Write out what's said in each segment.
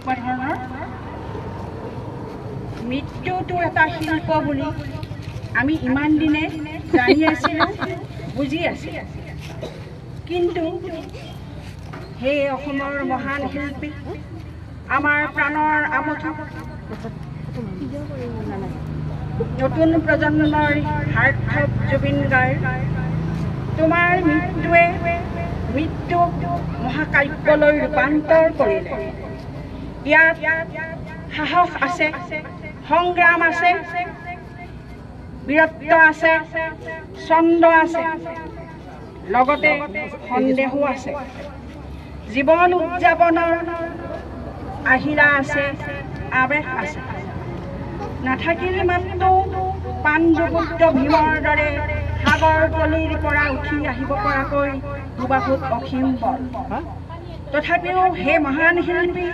এনেকুৱা ধৰণৰ মৃত্যুটো এটা শিল্প বুলি আমি ইমান দিনে জানি আছিলোঁ, বুজি আছিলোঁ। কিন্তু সেই অসমৰ মহান শিল্পী আমাৰ প্ৰাণৰ আমঠু নতুন প্ৰজন্মৰ সাৰ্থক জুবিন গাৰ্গ, তোমাৰ মৃত্যুক মহাকাব্যলৈ ৰূপান্তৰ কৰিলে। ইয়াত সাহস আছে, সংগ্ৰাম আছে, বীৰত্ব আছে, ছন্দ আছে, লগতে সন্দেহো আছে, জীৱন উদযাপনৰ আহিলা আছে, আৱেশ আছে। নাথাকিলে মাত্ৰ পাণ্ডুপুত্ৰ ভীমৰ দৰে সাগৰ তলিৰ পৰা উঠি আহিব পৰাকৈ দুবাহুত অসীম বল। তথাপিও হে মহান শিল্পী,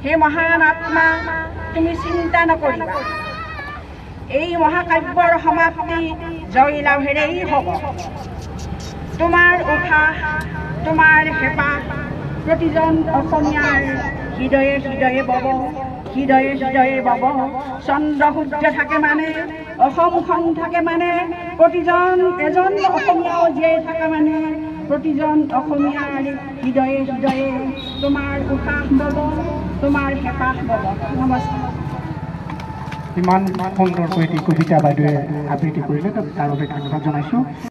হে মহান আত্মা, তুমি চিন্তা নকৰিবা, এই মহাকাব্যৰ সমাপ্তি জয়লাভেৰেই হ'ব। তোমাৰ উশাহ, তোমাৰ হেঁপাহ প্ৰতিজন অসমীয়াৰ হৃদয়ে হৃদয়ে বব, হৃদয়ে হৃদয়ে বব। চন্দ্ৰ সূৰ্য থাকে মানে, অসমখন থাকে মানে, প্ৰতিজন এজন অসমীয়াও জীয়াই থাকে মানে, প্ৰতিজন অসমীয়াৰ হৃদয়ে হৃদয়ে তোমাৰ উশাহ বব, তোমাৰ হেঁপাহ বব। নমস্কাৰ। ইমান সুন্দৰকৈ এটি কবিতা বাইদেৱে আবৃত্তি কৰিলে, তাৰ বাবে ধন্যবাদ জনাইছোঁ।